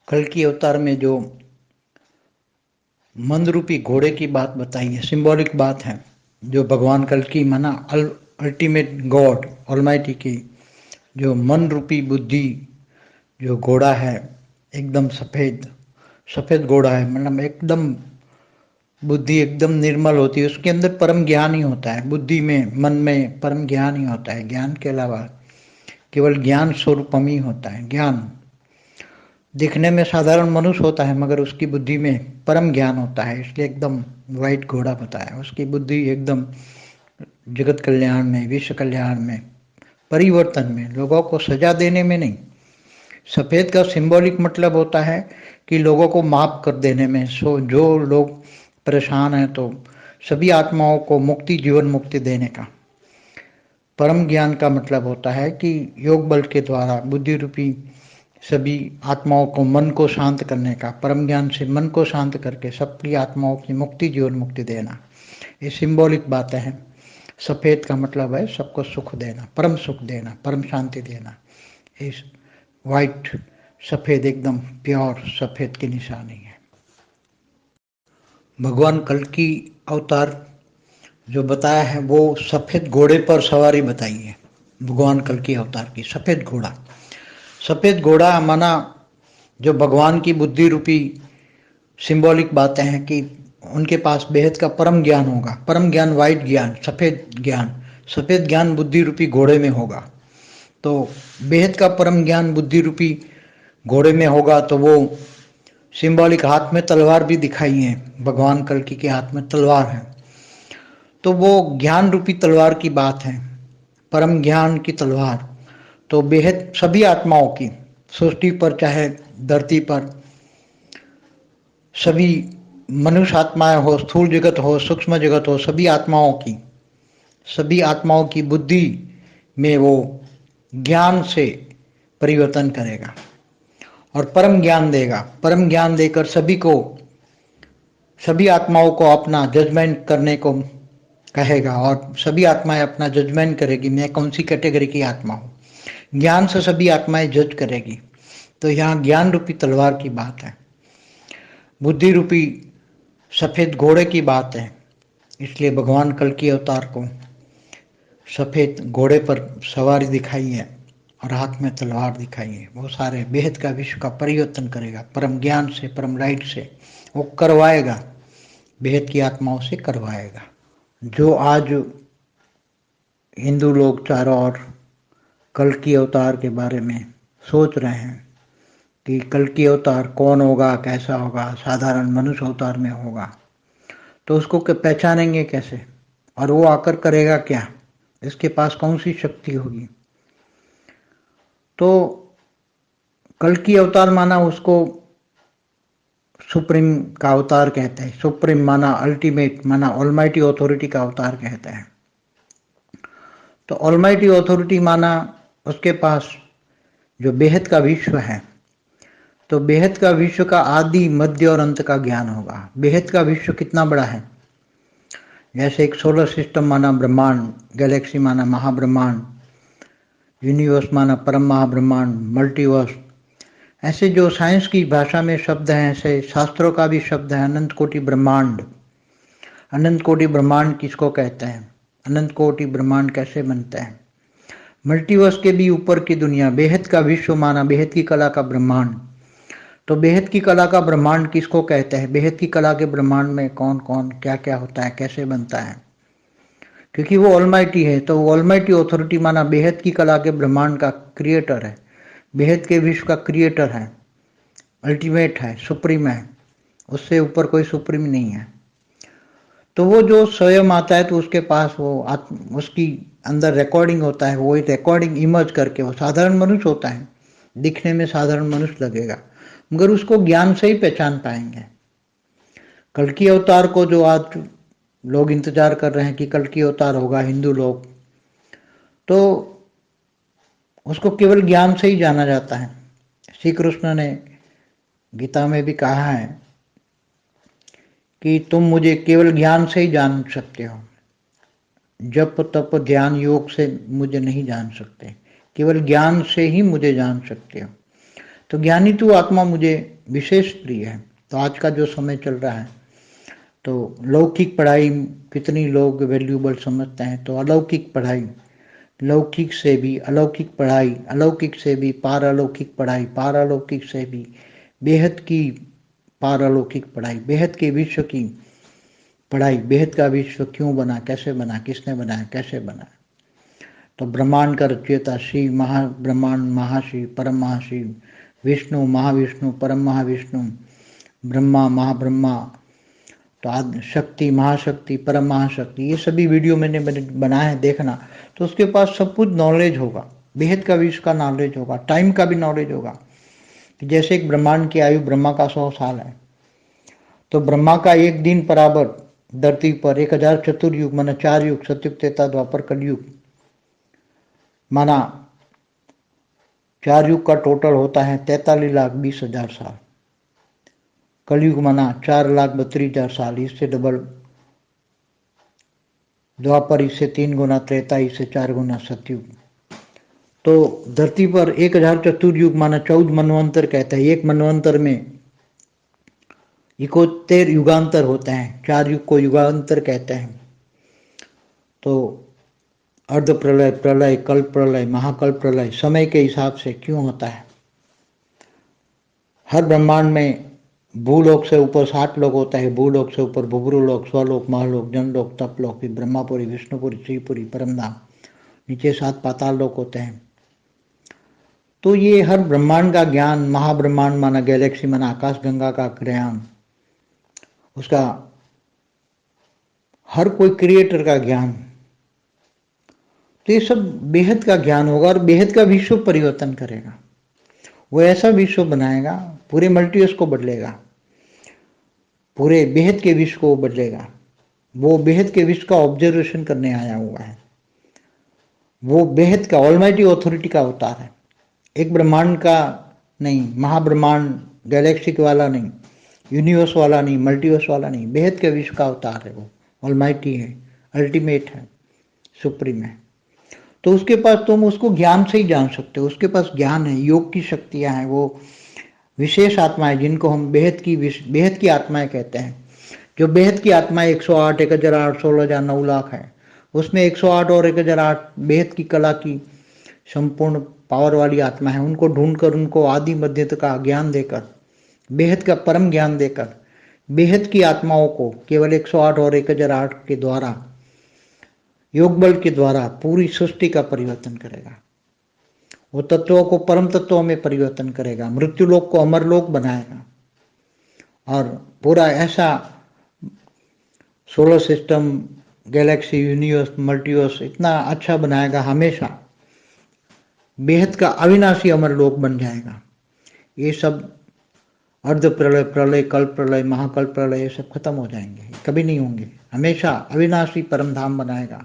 कल्कि अवतार में जो मन रूपी घोड़े की बात बताई है, सिंबॉलिक बात है, जो भगवान कल्कि माना अल्टीमेट गॉड ऑलमाइटी की जो मन रूपी बुद्धि जो घोड़ा है, एकदम सफेद सफेद घोड़ा है, मतलब एकदम बुद्धि एकदम निर्मल होती है, उसके अंदर परम ज्ञान ही होता है। बुद्धि में, मन में परम ज्ञान ही होता है। ज्ञान के अलावा केवल ज्ञान स्वरूपम ही होता है। ज्ञान दिखने में साधारण मनुष्य होता है, मगर उसकी बुद्धि में परम ज्ञान होता है, इसलिए एकदम वाइट घोड़ा बताया। उसकी बुद्धि एकदम जगत कल्याण में, विश्व कल्याण में, परिवर्तन में, लोगों को सजा देने में नहीं। सफेद का सिंबॉलिक मतलब होता है कि लोगों को माफ कर देने में। सो जो लोग परेशान हैं तो सभी आत्माओं को मुक्ति, जीवन मुक्ति देने का। परम ज्ञान का मतलब होता है कि योग बल के द्वारा बुद्धि रूपी सभी आत्माओं को, मन को शांत करने का। परम ज्ञान से मन को शांत करके सबकी आत्माओं की मुक्ति, जीवन मुक्ति देना। ये सिंबॉलिक बातें हैं। सफेद का मतलब है सबको सुख देना, परम सुख देना, परम शांति देना। इस वाइट सफेद एकदम प्योर सफेद की निशानी है। भगवान कल्कि अवतार जो बताया है वो सफेद घोड़े पर सवारी बताई है। भगवान कल्कि अवतार की सफेद घोड़ा। सफेद घोड़ा माना जो भगवान की बुद्धि रूपी सिंबॉलिक बातें हैं कि उनके पास बेहद का परम ज्ञान होगा। परम ज्ञान, वाइट ज्ञान, सफेद ज्ञान। सफेद ज्ञान बुद्धि रूपी घोड़े में होगा। तो बेहद का परम ज्ञान बुद्धि रूपी घोड़े में होगा तो वो सिंबॉलिक हाथ में तलवार भी दिखाई है। भगवान कल्कि के हाथ में तलवार है, तो वो ज्ञान रूपी तलवार की बात है, परम ज्ञान की तलवार। तो बेहद सभी आत्माओं की, सृष्टि पर चाहे धरती पर, सभी मनुष्य आत्माएं हो, स्थूल जगत हो, सूक्ष्म जगत हो, सभी आत्माओं की बुद्धि में वो ज्ञान से परिवर्तन करेगा और परम ज्ञान देगा। परम ज्ञान देकर सभी आत्माओं को अपना जजमेंट करने को कहेगा और सभी आत्माएं अपना जजमेंट करेगी, मैं कौन सी कैटेगरी की आत्मा हूं। ज्ञान से सभी आत्माएं जज करेगी। तो यहाँ ज्ञान रूपी तलवार की बात है, बुद्धि रूपी सफेद घोड़े की बात है। इसलिए भगवान कल्कि अवतार को सफेद घोड़े पर सवारी दिखाई है और हाथ में तलवार दिखाई है। वो सारे बेहद का विश्व का परिवर्तन करेगा, परम ज्ञान से, परम लाइट से वो करवाएगा, बेहद की आत्माओं से करवाएगा। जो आज हिंदू लोग चारों ओर कल्कि अवतार के बारे में सोच रहे हैं कि कल्कि अवतार कौन होगा, कैसा होगा, साधारण मनुष्य अवतार में होगा, तो उसको पहचानेंगे कैसे और वो आकर करेगा क्या, इसके पास कौन सी शक्ति होगी। तो कल्कि अवतार माना उसको सुप्रीम का अवतार कहते हैं। सुप्रीम माना अल्टीमेट, माना ऑलमाइटी अथॉरिटी का अवतार कहते हैं। तो ऑलमाइटी अथॉरिटी माना उसके पास जो बेहद का विश्व है, तो बेहद का विश्व का आदि, मध्य और अंत का ज्ञान होगा। बेहद का विश्व कितना बड़ा है, जैसे एक सोलर सिस्टम माना ब्रह्मांड, गैलेक्सी माना महाब्रह्मांड, यूनिवर्स माना परम महाब्रह्मांड, मल्टीवर्स। ऐसे जो साइंस की भाषा में शब्द हैं, ऐसे शास्त्रों का भी शब्द है अनंत कोटि ब्रह्मांड। अनंत कोटि ब्रह्मांड किसको कहते हैं, अनंत कोटि ब्रह्मांड कैसे बनते हैं। मल्टीवर्स के भी ऊपर की दुनिया, बेहद का विश्व माना बेहद की कला का ब्रह्मांड। तो बेहद की कला का ब्रह्मांड किसको कहते हैं, बेहद की कला के ब्रह्मांड में कौन कौन क्या क्या होता है, कैसे बनता है, क्योंकि वो ऑलमाइटी है। तो ऑलमाइटी अथॉरिटी माना बेहद की कला के ब्रह्मांड का क्रिएटर है, बेहद के विश्व का क्रिएटर है, अल्टीमेट है, सुप्रीम है, उससे ऊपर कोई सुप्रीम नहीं है। तो वो जो स्वयं आता है तो उसके पास वो उसकी अंदर रिकॉर्डिंग होता है, वो रिकॉर्डिंग इमर्ज करके, वो साधारण मनुष्य होता है, दिखने में साधारण मनुष्य लगेगा, मगर उसको ज्ञान से ही पहचान पाएंगे। कल्कि अवतार को जो आज लोग इंतजार कर रहे हैं कि कल्कि अवतार होगा, हिंदू लोग, तो उसको केवल ज्ञान से ही जाना जाता है। श्री कृष्ण ने गीता में भी कहा है कि तुम मुझे केवल ज्ञान से ही जान सकते हो, जप तप ध्यान योग से मुझे नहीं जान सकते, केवल ज्ञान से ही मुझे जान सकते हो। तो ज्ञानी तू आत्मा मुझे विशेष प्रिय है। तो आज का जो समय चल रहा है, तो लौकिक पढ़ाई कितनी लोग वैल्यूबल समझते हैं, तो अलौकिक पढ़ाई, लौकिक से भी अलौकिक पढ़ाई, अलौकिक से भी पारलौकिक पढ़ाई, पारलौकिक से भी बेहद की पारलौकिक पढ़ाई, बेहद के विश्व की पढ़ाई। बेहद का विश्व क्यों बना, कैसे बना, किसने बनाया, कैसे बना। तो ब्रह्मांड का रचयिता शिव, महाब्रह्मांड, महाशिव, परम महाशिव, विष्णु, महाविष्णु, परम महाविष्णु, ब्रह्मा, महाब्रह्मा, तो आदि शक्ति, महाशक्ति, परम महाशक्ति, ये सभी वीडियो मैंने बनाए हैं, देखना। तो उसके पास सब कुछ नॉलेज होगा, बेहद का विश्व का नॉलेज होगा, टाइम का भी नॉलेज होगा। जैसे एक ब्रह्मांड की आयु ब्रह्मा का 100 साल है, तो ब्रह्मा का एक दिन बराबर धरती पर 1000 चतुर्युग माना 4 युग, सतयुग, त्रेता, द्वापर, कलयुग माना 4 युग का टोटल होता है 43,20,000 साल। कलयुग माना 4,32,000 साल, इससे डबल द्वापर, इससे 3 गुना त्रेता, इससे 4 गुना सतयुग। तो धरती पर 1000 चतुर्युग माना 14 मनवंतर कहते हैं। एक मनवंतर में 71 युगांतर होते हैं, 4 युग को युगांतर कहते हैं। तो अर्ध प्रलय, प्रलय, कल्प प्रलय, महाकल्प प्रलय समय के हिसाब से क्यों होता है। हर ब्रह्मांड में भूलोक से ऊपर 60 लोग होता है, भूलोक से ऊपर भुवरुलोक, स्वलोक, महलोक, जनलोक, तपलोक, फिर ब्रह्मापुरी, विष्णुपुरी, श्रीपुरी, परमधाम, नीचे 7 पाताल लोक होते हैं। तो ये हर ब्रह्मांड का ज्ञान, महाब्रह्मांड माना गैलेक्सी माना आकाश गंगा का ज्ञान, उसका हर कोई क्रिएटर का ज्ञान, तो ये सब बेहद का ज्ञान होगा और बेहद का विश्व परिवर्तन करेगा। वो ऐसा विश्व बनाएगा, पूरे मल्टीवर्स को बदलेगा, पूरे बेहद के विश्व को बदलेगा। वो बेहद के विश्व का ऑब्जर्वेशन करने आया हुआ है। वो बेहद का ऑलमाइटी अथॉरिटी का अवतार है। एक ब्रह्मांड का नहीं, महाब्रह्मांड गैलेक्सी वाला नहीं, यूनिवर्स वाला नहीं, मल्टीवर्स वाला नहीं, बेहद के विश्व का अवतार है। वो ऑलमाइटी है, अल्टीमेट है, सुप्रीम है। तो उसके पास तुम उसको ज्ञान से ही जान सकते हो। उसके पास ज्ञान है, योग की शक्तियां हैं, वो विशेष आत्माएं जिनको हम बेहद की आत्माएं कहते हैं। जो बेहद की आत्माएं 108, 1008, 16,000, 9 लाख है, उसमें 108 और 1008 बेहद की कला की संपूर्ण पावर वाली आत्मा है। उनको ढूंढकर, उनको आदि मध्यत का ज्ञान देकर, बेहद का परम ज्ञान देकर, बेहद की आत्माओं को केवल 108 और 1008 के द्वारा, योग बल के द्वारा पूरी सृष्टि का परिवर्तन करेगा। वो तत्वों को परम तत्वों में परिवर्तन करेगा, मृत्यु लोक को अमर लोक बनाएगा और पूरा ऐसा solar system, Galaxy, universe, multiverse इतना अच्छा बनाएगा, हमेशा बेहद का अविनाशी अमर लोक बन जाएगा। ये सब अर्ध प्रलय, प्रलय, कल्प प्रलय, महाकल्प प्रलय, ये सब खत्म हो जाएंगे, कभी नहीं होंगे। हमेशा अविनाशी परम धाम बनाएगा,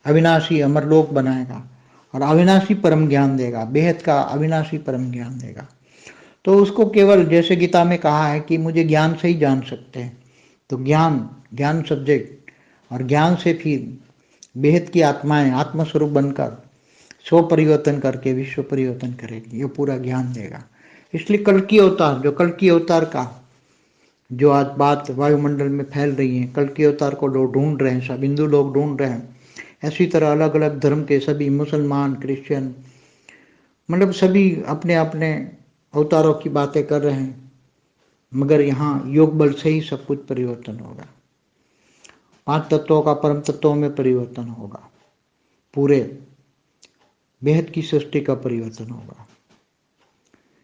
अविनाशी अमरलोक बनाएगा और अविनाशी परम ज्ञान देगा, बेहद का अविनाशी परम ज्ञान देगा। तो उसको केवल जैसे गीता में कहा है कि मुझे ज्ञान से ही जान सकते हैं, तो ज्ञान सब्जेक्ट, और ज्ञान से फिर बेहद की आत्माएं आत्मस्वरूप बनकर स्व परिवर्तन करके विश्व परिवर्तन करेगी, ये पूरा ज्ञान देगा। इसलिए कल की अवतार, जो कल की अवतार का जो आज बात वायुमंडल में फैल रही है, कल के अवतार को लोग ढूंढ रहे हैं, सब हिंदू लोग ढूंढ रहे हैं। ऐसी तरह अलग अलग धर्म के सभी मुसलमान, क्रिश्चियन, मतलब सभी अपने अपने अवतारों की बातें कर रहे हैं, मगर यहाँ योग बल से ही सब कुछ परिवर्तन होगा। 5 तत्वों का परम तत्वों में परिवर्तन होगा, पूरे बेहद की सृष्टि का परिवर्तन होगा।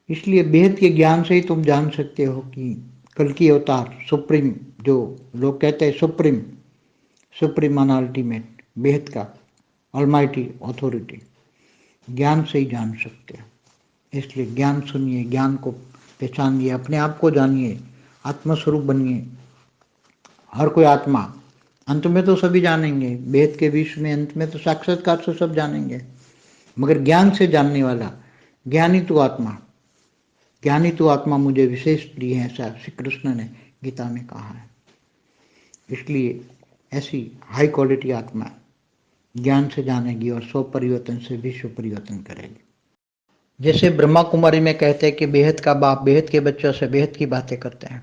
इसलिए बेहद के ज्ञान से ही तुम जान सकते हो कि कल की अवतार सुप्रीम, जो लोग कहते हैं सुप्रीम, सुप्रीम माना अल्टीमेट, बेहद का ऑलमाइटी अथॉरिटी, ज्ञान से ही जान सकते हैं। इसलिए ज्ञान सुनिए, ज्ञान को पहचानिए, अपने आप को जानिए, आत्मस्वरूप बनिए। हर कोई आत्मा, अंत में तो सभी जानेंगे, बेहद के विश्व में अंत में तो साक्षात्कार से सब जानेंगे, मगर ज्ञान से जानने वाला ज्ञानी तो आत्मा, ज्ञानी तो आत्मा मुझे विशेष प्रिय है, ऐसा श्री कृष्ण ने गीता में कहा है। इसलिए ऐसी हाई क्वालिटी आत्मा ज्ञान से जानेगी और स्व परिवर्तन से विश्व परिवर्तन करेगी। जैसे ब्रह्मा कुमारी में कहते हैं कि बेहद का बाप बेहद के बच्चों से बेहद की बातें करते हैं,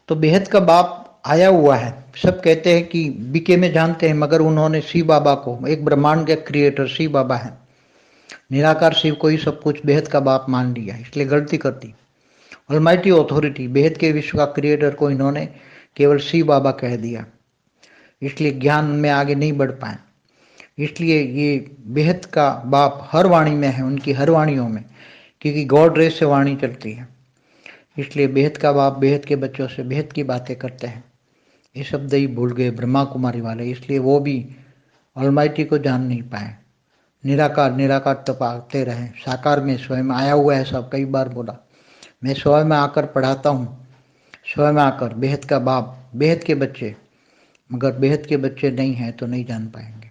तो बेहद का बाप आया हुआ है। सब कहते हैं कि बीके में जानते हैं, मगर उन्होंने शिव बाबा को, एक ब्रह्मांड के क्रिएटर शिव बाबा है, निराकार शिव को ही सब कुछ बेहद का बाप मान लिया, इसलिए गलती कर दी। ऑलमाइटी अथॉरिटी बेहद के विश्व का क्रिएटर को इन्होंने केवल शिव बाबा कह दिया, इसलिए ज्ञान में आगे नहीं बढ़ पाए। इसलिए ये बेहद का बाप हर वाणी में है, उनकी हर वाणियों में, क्योंकि गॉड रेस से वाणी चलती है। इसलिए बेहद का बाप बेहद के बच्चों से बेहद की बातें करते हैं। ये शब्द ही भूल गए ब्रह्मा कुमारी वाले, इसलिए वो भी ऑलमाइटी को जान नहीं पाए। निराकार निराकार तपाते रहे, साकार में स्वयं आया हुआ है। सब कई बार बोला, मैं स्वयं आकर पढ़ाता हूँ, स्वयं आकर बेहद का बाप बेहद के बच्चे, मगर बेहद के बच्चे नहीं हैं तो नहीं जान पाएंगे।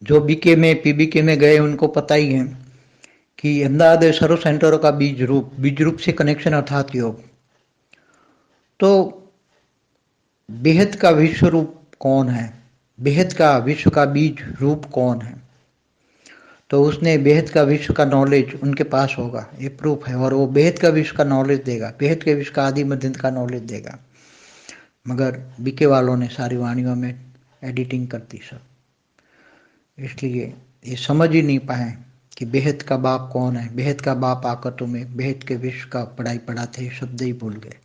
जो बीके में पीबीके में गए उनको पता ही है कि अहमदाबाद सर्व सेंटरों का बीज रूप से कनेक्शन अर्थात योग। तो बेहद का विश्व रूप कौन है, बेहद का विश्व का बीज रूप कौन है, तो उसने बेहद का विश्व का नॉलेज उनके पास होगा, ये प्रूफ है। और वो बेहद का विश्व का नॉलेज देगा, बेहद के विश्व का आदि मध्यंत का नॉलेज देगा। मगर बीके वालों ने सारी वाणियों में एडिटिंग कर दी सब, इसलिए ये समझ ही नहीं पाए कि बेहद का बाप कौन है। बेहद का बाप आकर तुम्हें बेहद के विश्व का पढ़ाई पढ़ाते, शब्द ही भूल गए।